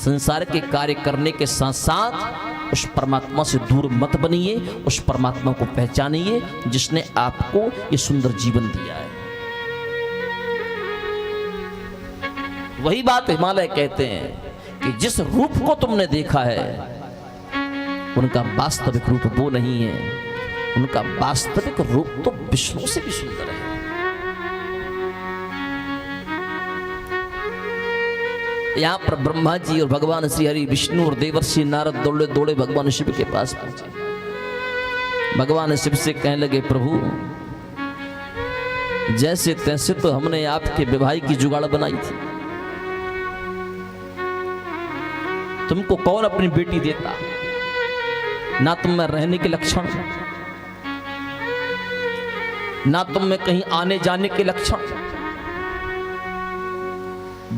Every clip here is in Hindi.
संसार के कार्य करने के साथ साथ उस परमात्मा से दूर मत बनिए, उस परमात्मा को पहचानिए जिसने आपको ये सुंदर जीवन दिया है। वही बात हिमालय कहते हैं कि जिस रूप को तुमने देखा है उनका वास्तविक रूप वो नहीं है, उनका वास्तविक रूप तो विष्णु से भी सुंदर है। यहां पर ब्रह्मा जी और भगवान श्री हरि विष्णु और देवर्षि नारद दौड़े दौड़े भगवान शिव के पास पहुंचे। भगवान शिव से कहने लगे, प्रभु जैसे तैसे तो हमने आपके विवाह की जुगाड़ बनाई थी, तुमको कौन अपनी बेटी देता, ना तुम में रहने के लक्षण, ना तुम में कहीं आने जाने के लक्षण,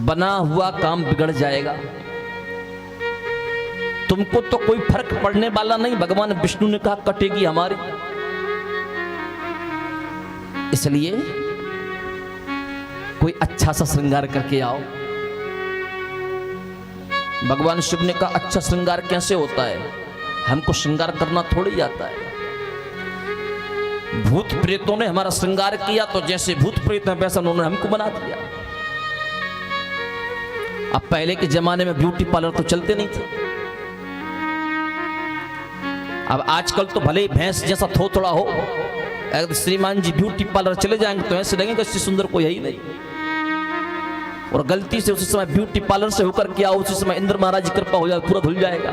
बना हुआ काम बिगड़ जाएगा, तुमको तो कोई फर्क पड़ने वाला नहीं। भगवान विष्णु ने कहा कटेगी हमारी, इसलिए कोई अच्छा सा श्रृंगार करके आओ। भगवान शिव ने कहा अच्छा श्रृंगार कैसे होता है, हमको श्रृंगार करना थोड़ी आता है। भूत प्रेतों ने हमारा श्रृंगार किया तो जैसे भूत प्रेत हैं वैसा उन्होंने हमको बना दिया। अब पहले के जमाने में ब्यूटी पार्लर तो चलते नहीं थे, अब आजकल तो भले ही भैंस जैसा थोथड़ा हो, अगर श्रीमान जी ब्यूटी पार्लर चले जाएंगे तो ऐसे लगेंगे इससे सुंदर कोई है ही नहीं। और गलती से उसी समय ब्यूटी पार्लर से होकर क्या उसी समय इंद्र महाराज की कृपा हो जाए, पूरा धुल जाएगा।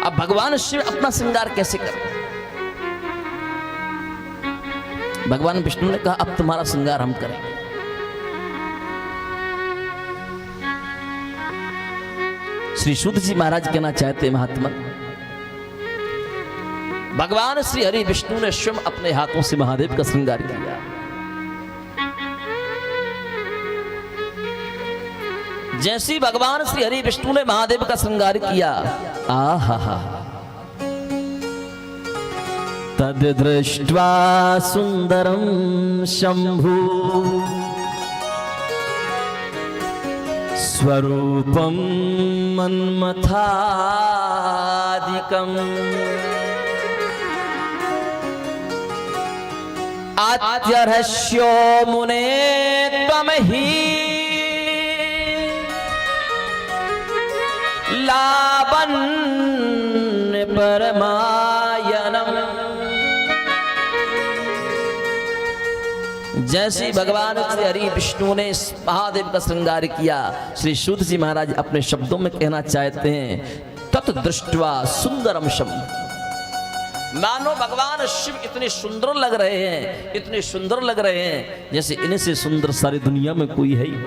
अब भगवान शिव अपना श्रृंगार कैसे करें? भगवान विष्णु ने कहा अब तुम्हारा श्रृंगार हम करेंगे। श्री शुद्ध जी महाराज कहना चाहते हैं, महात्मा भगवान श्री हरि विष्णु ने स्वयं अपने हाथों से महादेव का श्रृंगार किया। जैसे भगवान श्री हरि विष्णु ने महादेव का श्रृंगार किया, आहा तद दृष्ट्वा सुंदरम शंभु स्वरूपम मन्मथादिकम् आत्यर्हस्यो मुने त्वमहि लावण्य परमायनम। जैसे भगवान श्री हरि विष्णु ने महादेव का श्रृंगार किया, श्री शुद्ध जी महाराज अपने शब्दों में कहना चाहते हैं तत् दृष्ट्वा सुंदरम शंभु, मानो भगवान शिव इतने सुंदर लग रहे हैं, इतने सुंदर लग रहे हैं जैसे इनसे सुंदर सारी दुनिया में कोई है ही।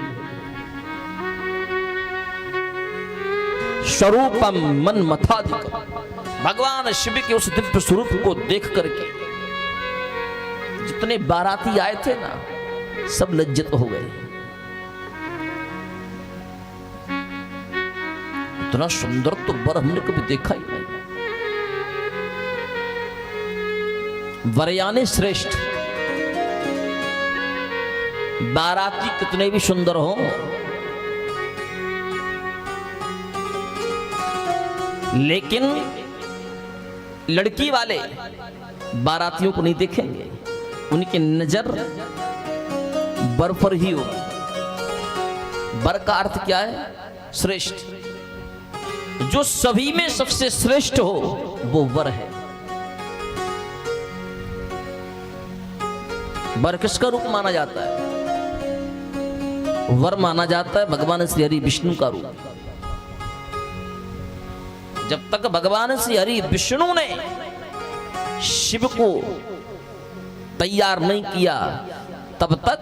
स्वरूपम मन्मथादिकम्, भगवान शिव के उस दिव्य स्वरूप को देख करके जितने बाराती आए थे ना सब लज्जित हो गए। इतना सुंदर तो वर हमने कभी देखा ही नहीं। वरयाने श्रेष्ठ, बाराती कितने भी सुंदर हो लेकिन लड़की वाले बारातियों को नहीं देखेंगे, उनकी नजर वर पर ही हो। वर का अर्थ क्या है? श्रेष्ठ। जो सभी में सबसे श्रेष्ठ हो वो वर है। वर किसका रूप माना जाता है? वर माना जाता है भगवान श्री हरि विष्णु का रूप। जब तक भगवान श्री हरि विष्णु ने शिव को तैयार नहीं किया तब तक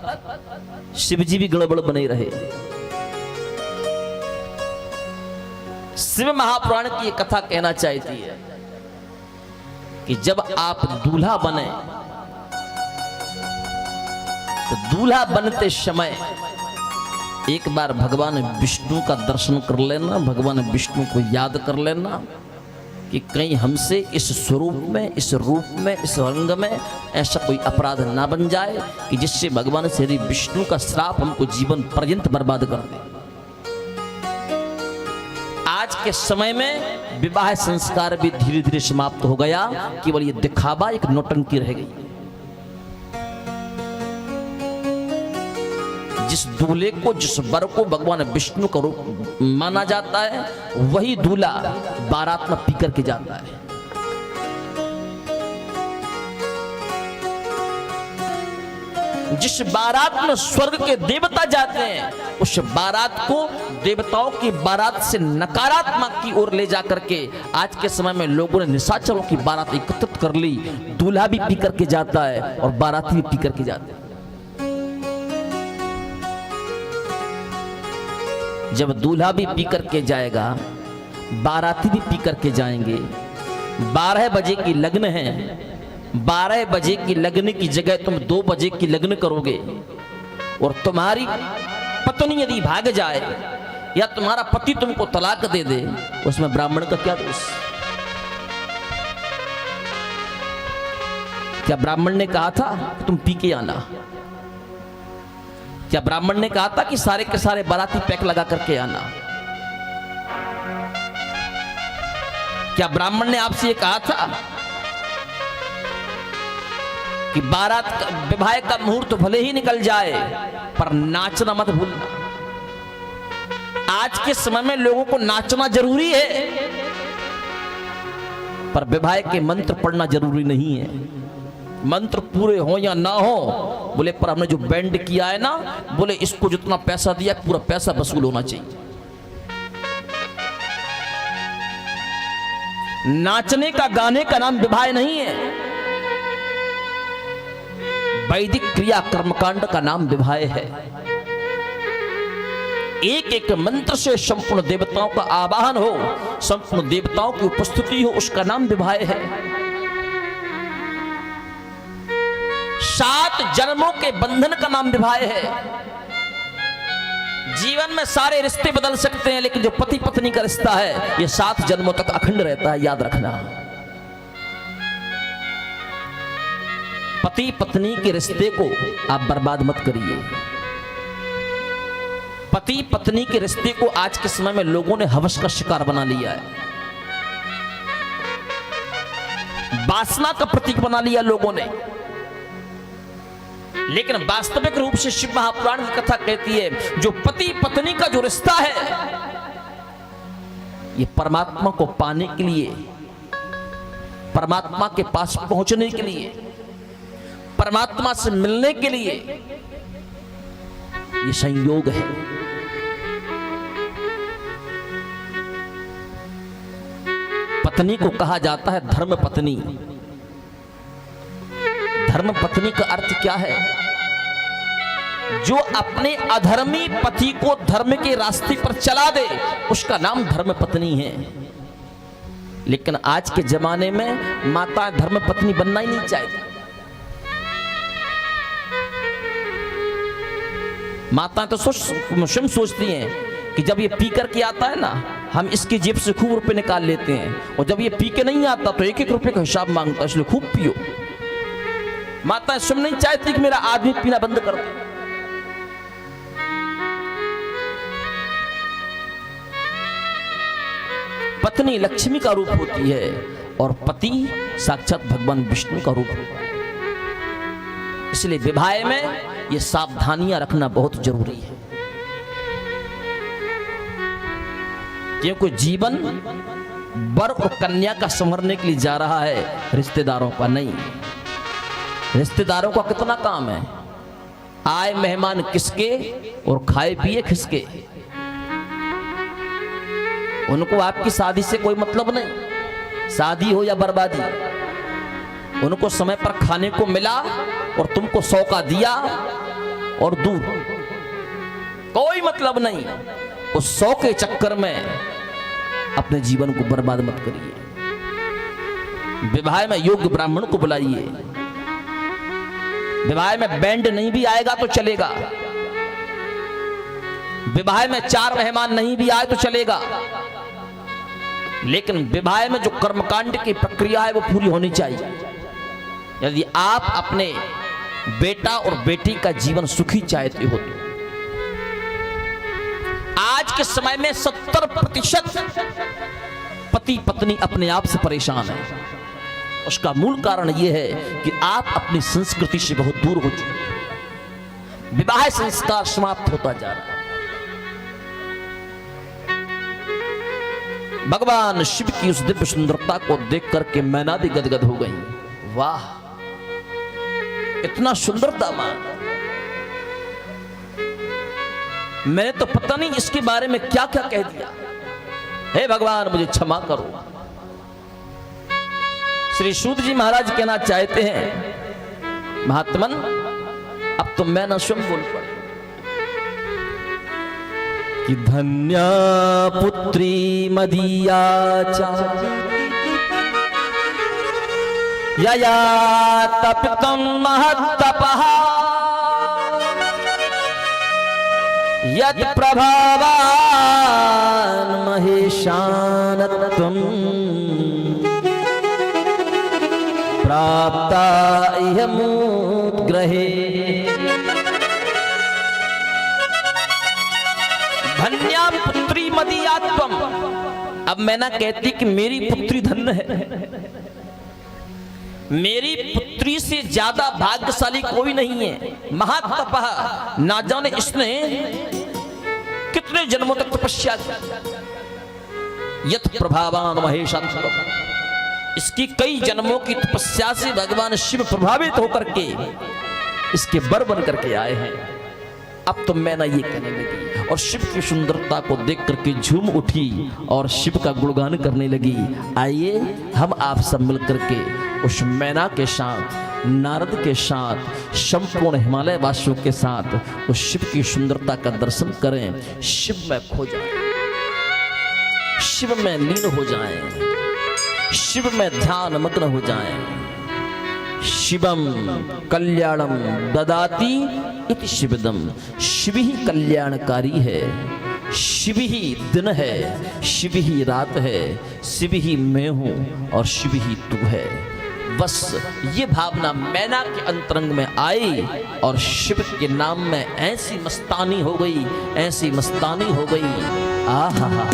शिव जी भी गड़बड़ बने रहे। शिव महापुराण की एक कथा कहना चाहती है कि जब आप दूल्हा बने तो दूल्हा बनते समय एक बार भगवान विष्णु का दर्शन कर लेना, भगवान विष्णु को याद कर लेना कि कहीं हमसे इस स्वरूप में, इस रूप में, इस रंग में ऐसा कोई अपराध ना बन जाए कि जिससे भगवान श्री विष्णु का श्राप हमको जीवन पर्यंत बर्बाद कर दे। आज के समय में विवाह संस्कार भी धीरे धीरे समाप्त हो गया, केवल ये दिखावा, एक नौटंकी रह गई। जिस दूल्हे को, जिस वर को भगवान विष्णु का रूप माना जाता है, वही दूल्हा बारात में पी करके जाता है। जिस बारात में स्वर्ग के देवता जाते हैं, उस बारात को देवताओं की बारात से नकारात्मक की ओर ले जाकर के आज के समय में लोगों ने निशाचरों की बारात एकत्रित कर ली। दूल्हा भी पी करके जाता है और बाराती भी पी करके जाते हैं। जब दूल्हा भी पी करके जाएगा, बाराती भी पी करके जाएंगे। 12 बजे की लग्न है, 12 बजे की लग्न की जगह तुम 2 बजे की लग्न करोगे, और तुम्हारी पत्नी यदि भाग जाए या तुम्हारा पति तुमको तलाक दे दे, उसमें ब्राह्मण का क्या दोष? क्या ब्राह्मण ने कहा था कि तुम पी के आना? क्या ब्राह्मण ने कहा था कि सारे के सारे बाराती पैक लगा करके आना? क्या ब्राह्मण ने आपसे ये कहा था कि बारात विवाह का मुहूर्त भले ही निकल जाए पर नाचना मत भूलना? आज के समय में लोगों को नाचना जरूरी है, पर विवाह के मंत्र पढ़ना जरूरी नहीं है। मंत्र पूरे हो या ना हो, बोले पर हमने जो बैंड किया है ना, बोले इसको जितना पैसा दिया पूरा पैसा वसूल होना चाहिए। नाचने का, गाने का नाम विवाह नहीं है। वैदिक क्रिया कर्मकांड का नाम विवाह है। एक एक मंत्र से संपूर्ण देवताओं का आवाहन हो, संपूर्ण देवताओं की उपस्थिति हो, उसका नाम विवाह है। 7 जन्मों के बंधन का नाम विवाह है। जीवन में सारे रिश्ते बदल सकते हैं, लेकिन जो पति पत्नी का रिश्ता है, यह 7 जन्मों तक अखंड रहता है, याद रखना। पति पत्नी के रिश्ते को आप बर्बाद मत करिए। पति पत्नी के रिश्ते को आज के समय में लोगों ने हवस का शिकार बना लिया है, वासना का प्रतीक बना लिया लोगों ने। लेकिन वास्तविक रूप से शिव महापुराण की कथा कहती है, जो पति पत्नी का जो रिश्ता है, ये परमात्मा को पाने के लिए, परमात्मा के पास पहुंचने के लिए, परमात्मा से मिलने के लिए ये संयोग है। पत्नी को कहा जाता है धर्म पत्नी। धर्म पत्नी का अर्थ क्या है? जो अपने अधर्मी पति को धर्म के रास्ते पर चला दे, उसका नाम धर्म पत्नी है। लेकिन आज के जमाने में माता धर्म पत्नी बनना ही नहीं चाहती। माता तो स्वयं सोचती हैं कि जब ये पी करके आता है ना, हम इसकी जेब से खूब रुपए निकाल लेते हैं, और जब ये पी के नहीं आता तो 1-1 रुपए का हिसाब मांगता है, इसलिए खूब पियो। माता स्वयं नहीं चाहती कि मेरा आदमी पीना बंद कर दे। पत्नी लक्ष्मी का रूप होती है और पति साक्षात भगवान विष्णु का रूप होता है। इसलिए विवाह में ये सावधानियां रखना बहुत जरूरी है, क्योंकि जीवन वर और कन्या का संवरने के लिए जा रहा है, रिश्तेदारों का नहीं। रिश्तेदारों का कितना काम है? आए मेहमान किसके और खाए पिए किसके। उनको आपकी शादी से कोई मतलब नहीं, शादी हो या बर्बादी। उनको समय पर खाने को मिला और तुमको 100 का दिया और दूर, कोई मतलब नहीं। उस 100 के चक्कर में अपने जीवन को बर्बाद मत करिए। विवाह में योग्य ब्राह्मण को बुलाइए। विवाह में बैंड नहीं भी आएगा तो चलेगा, विवाह में 4 मेहमान नहीं भी आए तो चलेगा, लेकिन विवाह में जो कर्मकांड की प्रक्रिया है वो पूरी होनी चाहिए। यदि आप अपने बेटा और बेटी का जीवन सुखी चाहते हो तो आज के समय में 70% पति पत्नी अपने आप से परेशान है। उसका मूल कारण यह है कि आप अपनी संस्कृति से बहुत दूर हो चुके हैं। विवाह संस्कार समाप्त होता जा रहा है। भगवान शिव की उस दिव्य सुंदरता को देख करके मैना भी गदगद हो गई। वाह, इतना सुंदर दामाद, मैंने तो पता नहीं इसके बारे में क्या क्या कह दिया। हे भगवान मुझे क्षमा करो। श्री सूत जी महाराज कहना चाहते हैं, महात्मन अब तो मैं न स्वयं बोल पड़े कि धन्या पुत्री मदीया यया तपितं महत्तपः यत् प्रभावान् महेशानत्वं प्राप्ता इह मुद्ग्रहे। धन्या पुत्री मदीयात्वम। अब मैं ना कहती कि मेरी पुत्री धन्य है। मेरी पुत्री से ज्यादा भाग्यशाली कोई नहीं है। महातपः, ना जाने इसने कितने जन्मों तक तपस्या की। यत् प्रभावान महेशानत्वम, इसकी कई जन्मों की तपस्या से भगवान शिव प्रभावित होकर के इसके बर बन करके आए हैं। अब तो मैं ना ये कहने लगी और शिव की सुंदरता को देख करके झूम उठी और शिव का गुणगान करने लगी। आइए हम आप सब मिल करके उस मैना के साथ, नारद के साथ, संपूर्ण हिमालय वासियों के साथ उस शिव की सुंदरता का दर्शन करें। शिव में खो जाएं, शिव में लीन हो जाएं, शिव में ध्यान मग्न हो जाएं। शिवम कल्याणम ददाति इति शिवदम। शिव ही कल्याणकारी है, शिव ही दिन है, शिव ही रात है, शिव ही मैं हूं और शिव ही तू है। बस ये भावना मैना के अंतरंग में आई और शिव के नाम में ऐसी मस्तानी हो गई, ऐसी मस्तानी हो गई। आहा हा।